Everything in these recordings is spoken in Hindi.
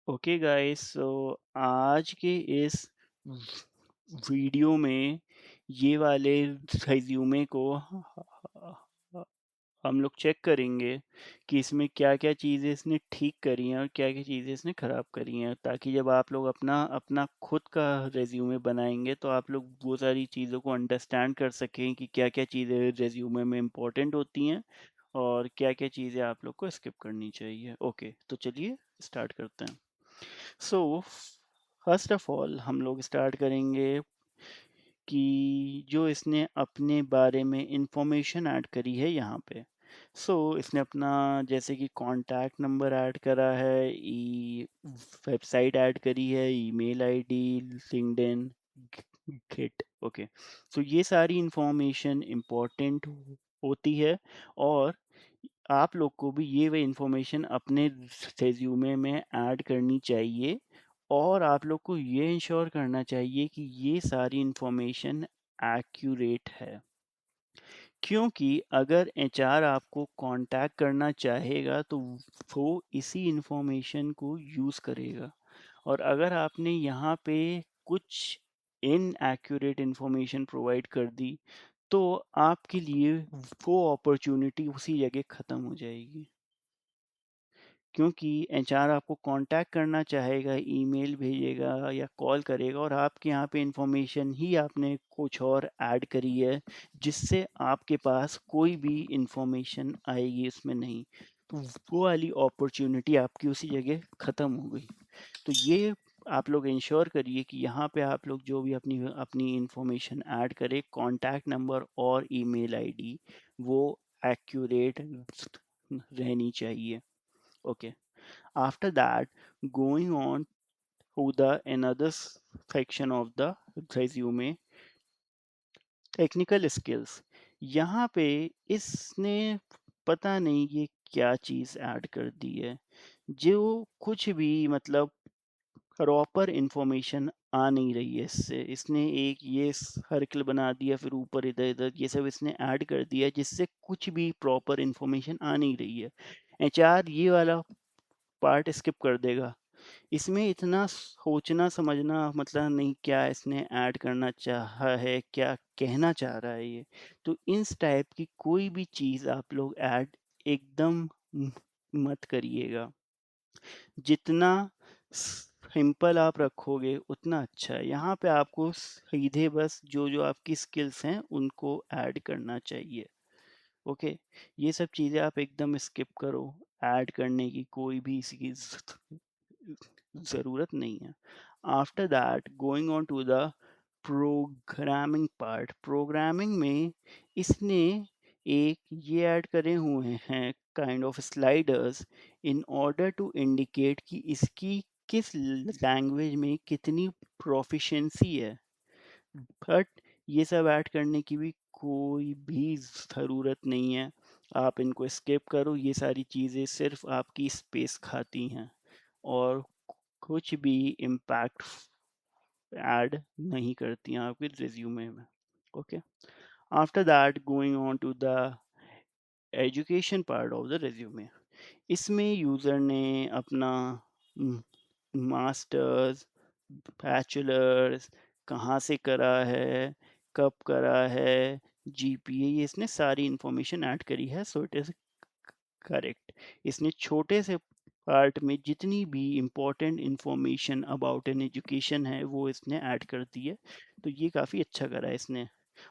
ओके गाइस, सो आज के इस वीडियो में ये वाले रिज्यूमे को हम लोग चेक करेंगे कि इसमें क्या क्या चीज़ें इसने ठीक करी हैं और क्या क्या चीज़ें इसने ख़राब करी हैं, ताकि जब आप लोग अपना अपना खुद का रिज्यूमे बनाएंगे तो आप लोग वो सारी चीज़ों को अंडरस्टैंड कर सकें कि क्या क्या चीज़ें रिज्यूमे में इम्पोर्टेंट होती हैं और क्या क्या चीज़ें आप लोग को स्किप करनी चाहिए। ओके, तो चलिए स्टार्ट करते हैं। सो फर्स्ट ऑफ ऑल हम लोग स्टार्ट करेंगे कि जो इसने अपने बारे में इंफॉर्मेशन ऐड करी है यहाँ पे। इसने अपना जैसे कि कॉन्टैक्ट नंबर ऐड करा है, वेबसाइट ऐड करी है, email ID, LinkedIn, git. Okay, so ये सारी इंफॉर्मेशन इम्पोर्टेंट होती है और आप लोग को भी ये वे इंफॉर्मेशन अपने रिज्यूमे में ऐड करनी चाहिए और आप लोग को ये इंश्योर करना चाहिए कि ये सारी इंफॉर्मेशन एक्यूरेट है, क्योंकि अगर एचआर आपको कांटेक्ट करना चाहेगा तो वो इसी इंफॉर्मेशन को यूज़ करेगा। और अगर आपने यहाँ पे कुछ इनएक्यूरेट इंफॉर्मेशन प्रोवाइड कर दी तो आपके लिए वो अपॉर्चुनिटी उसी जगह ख़त्म हो जाएगी, क्योंकि एचआर आपको कांटेक्ट करना चाहेगा, ईमेल भेजेगा या कॉल करेगा और आपके यहाँ पे इंफॉर्मेशन ही आपने कुछ और ऐड करी है जिससे आपके पास कोई भी इंफॉर्मेशन आएगी उसमें नहीं, तो वो वाली अपॉर्चुनिटी आपकी उसी जगह ख़त्म हो गई। तो ये आप लोग इंश्योर करिए कि यहाँ पे आप लोग जो भी अपनी अपनी इंफॉर्मेशन ऐड करें, कॉन्टैक्ट नंबर और ईमेल आईडी, वो एक्यूरेट रहनी चाहिए। Okay, after that, going on to the another section of the resume, technical skills. यहाँ पे इसने पता नहीं ये क्या चीज़ ऐड कर दी है, जो कुछ भी मतलब प्रॉपर इंफॉर्मेशन आ नहीं रही है इससे। इसने एक ये सर्कल बना दिया, फिर ऊपर इधर इधर ये सब इसने ऐड कर दिया जिससे कुछ भी प्रॉपर इंफॉर्मेशन आ नहीं रही है। एचआर ये वाला पार्ट स्किप कर देगा। इसमें इतना सोचना समझना मतलब नहीं, क्या इसने ऐड करना चाहा है, क्या कहना चाह रहा है ये। तो इस टाइप की कोई भी चीज़ आप लोग ऐड एकदम मत करिएगा। जितना सिंपल आप रखोगे उतना अच्छा है। यहाँ पे आपको सीधे बस जो जो आपकी स्किल्स हैं उनको ऐड करना चाहिए। ओके, ये सब चीज़ें आप एकदम स्किप करो, ऐड करने की कोई भी इसकी ज़रूरत नहीं है। After that going on to the programming part. Programming में इसने एक ये ऐड करे हुए हैं kind of sliders in order to indicate कि इसकी किस लैंग्वेज में कितनी प्रोफिशिएंसी है। बट ये सब ऐड करने की भी कोई भी ज़रूरत नहीं है, आप इनको स्किप करो। ये सारी चीज़ें सिर्फ आपकी स्पेस खाती हैं और कुछ भी इम्पैक्ट ऐड नहीं करती हैं आपके रिज्यूमे में। Okay, after that going on to the education part of the resume. इसमें यूज़र ने अपना मास्टर्स, बैचलर्स, कहाँ से करा है, कब करा है, जीपीए, ये इसने सारी इंफॉर्मेशन ऐड करी है। So it is correct. इसने छोटे से पार्ट में जितनी भी important information about an education है वो इसने ऐड कर दी है। तो ये काफ़ी अच्छा करा है इसने,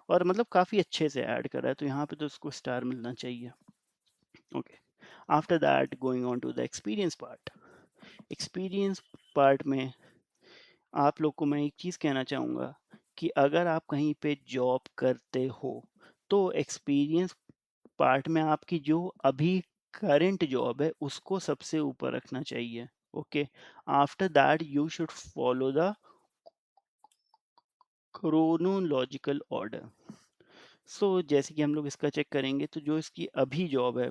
और मतलब काफ़ी अच्छे से ऐड करा है, तो यहाँ पे तो उसको स्टार मिलना चाहिए। Okay, after that going on to the experience part. Experience part में आप लोग को मैं एक चीज़ कहना चाहूँगा कि अगर आप कहीं पे जॉब करते हो तो एक्सपीरियंस पार्ट में आपकी जो अभी करंट जॉब है उसको सबसे ऊपर रखना चाहिए। Okay, after that you should follow the chronological order. जैसे कि हम लोग इसका चेक करेंगे तो जो इसकी अभी जॉब है,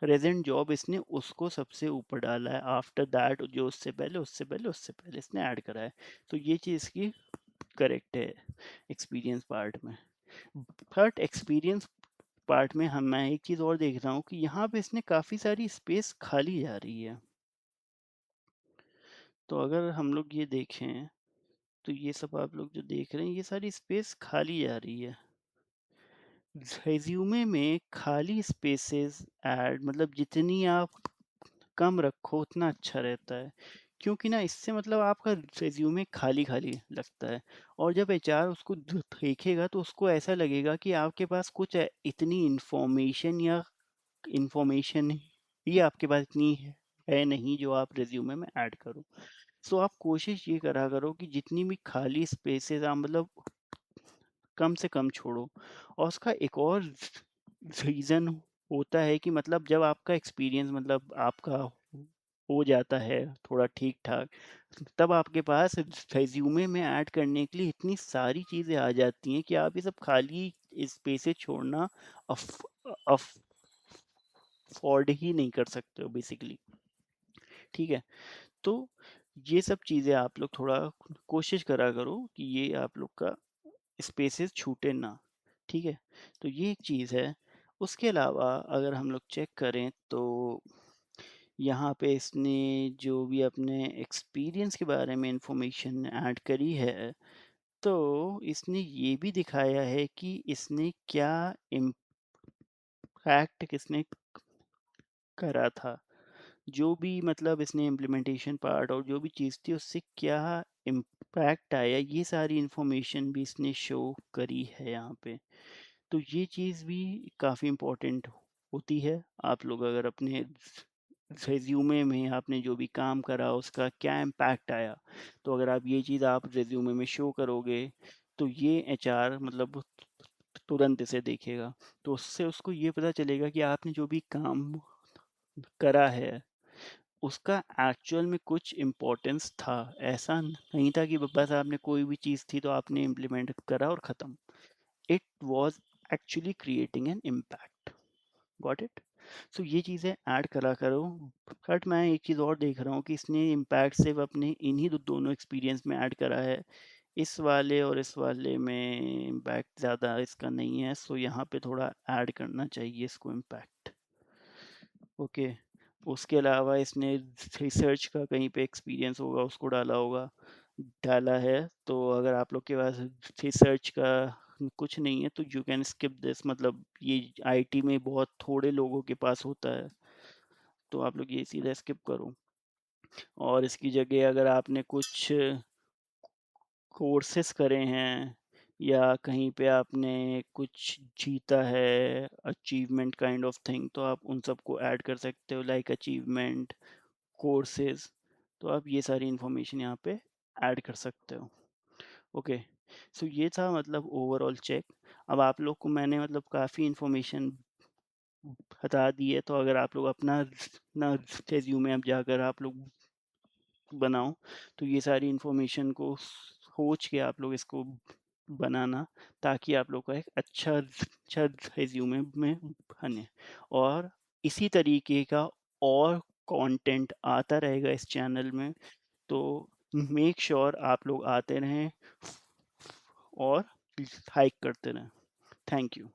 प्रेजेंट जॉब, इसने उसको सबसे ऊपर डाला है। आफ्टर दैट जो उससे पहले इसने ऐड करा है। तो ये चीज़ इसकी करेक्ट है एक्सपीरियंस पार्ट में। बट एक्सपीरियंस पार्ट में हम मैं एक चीज़ और देख रहा हूँ कि यहाँ पे इसने काफ़ी सारी स्पेस खाली जा रही है। तो अगर हम लोग ये देखें, तो ये सब आप लोग जो देख रहे हैं, ये सारी स्पेस खाली जा रही है। रिज्यूमे में खाली स्पेसेस ऐड मतलब जितनी आप कम रखो उतना अच्छा रहता है, क्योंकि ना इससे मतलब आपका रिज्यूमे खाली खाली लगता है। और जब एचआर उसको देखेगा तो उसको ऐसा लगेगा कि आपके पास कुछ इतनी इंफॉर्मेशन या इंफॉर्मेशन ही आपके पास इतनी है नहीं जो आप रिज्यूमे में ऐड करो। सो आप कोशिश ये करा करो कि जितनी भी खाली स्पेसेस आप मतलब कम से कम छोड़ो। और उसका एक और रीज़न होता है कि मतलब जब आपका एक्सपीरियंस मतलब आपका हो जाता है थोड़ा ठीक-ठाक, तब आपके पास रिज़्यूमे में ऐड करने के लिए इतनी सारी चीज़ें आ जाती हैं कि आप ये सब खाली स्पेसेस छोड़ना अफ अफ़ोर्ड ही नहीं कर सकते हो बेसिकली, ठीक है? तो ये सब चीज़ें आप लोग थोड़ा कोशिश करा करो कि ये आप लोग का स्पेसेस छूटे ना, ठीक है? तो ये एक चीज़ है। उसके अलावा अगर हम लोग चेक करें तो यहाँ पे इसने जो भी अपने एक्सपीरियंस के बारे में इंफॉर्मेशन ऐड करी है, तो इसने ये भी दिखाया है कि इसने क्या इम्पैक्ट किसने करा था। जो भी मतलब इसने इम्प्लीमेंटेशन पार्ट और जो भी चीज़ थी उससे क्या इम्पैक्ट आया, ये सारी इंफॉर्मेशन भी इसने शो करी है यहाँ पे। तो ये चीज़ भी काफ़ी इम्पोर्टेंट होती है। आप लोग अगर अपने रिज्यूमे में आपने जो भी काम करा उसका क्या इम्पैक्ट आया, तो अगर आप ये चीज़ आप रिज्यूमे में शो करोगे तो ये एचआर मतलब तुरंत इसे देखेगा। तो उससे उसको ये पता चलेगा कि आपने जो भी काम करा है उसका एक्चुअल में कुछ इम्पोर्टेंस था। ऐसा नहीं था कि बस आपने कोई भी चीज़ थी तो आपने इम्प्लीमेंट करा और ख़त्म। It was actually creating an impact. Got it? So ये चीज़ें ऐड करा करो। बट मैं एक चीज़ और देख रहा हूँ कि इसने इम्पैक्ट सिर्फ़ अपने इन्हीं दोनों एक्सपीरियंस में ऐड करा है। इस वाले और इस वाले में इम्पैक्ट ज़्यादा इसका नहीं है, सो यहाँ पे थोड़ा ऐड करना चाहिए इसको इम्पैक्ट। ओके। उसके अलावा इसने रिसर्च का कहीं पे एक्सपीरियंस होगा उसको डाला होगा, डाला है। तो अगर आप लोग के पास रिसर्च का कुछ नहीं है तो यू कैन स्किप दिस, मतलब ये आईटी में बहुत थोड़े लोगों के पास होता है, तो आप लोग ये सीधा स्किप करो। और इसकी जगह अगर आपने कुछ कोर्सेस करे हैं या कहीं पे आपने कुछ जीता है, अचीवमेंट काइंड ऑफ थिंग, तो आप उन सबको ऐड कर सकते हो लाइक अचीवमेंट, कोर्सेज़। तो आप ये सारी इन्फॉर्मेशन यहाँ पे ऐड कर सकते हो। ओके। सो ये था मतलब ओवरऑल चेक। अब आप लोग को मैंने मतलब काफ़ी इन्फॉर्मेशन बता दी है, तो अगर आप लोग अपना ना रिज़्यूमे अब जाकर आप लोग बनाओ, तो ये सारी इन्फॉर्मेशन को सोच के आप लोग इसको बनाना, ताकि आप लोग का एक अच्छा रिज़्यूमे में बने। और इसी तरीके का और कंटेंट आता रहेगा इस चैनल में, तो मेक श्योर आप लोग आते रहें और लाइक करते रहें। Thank you.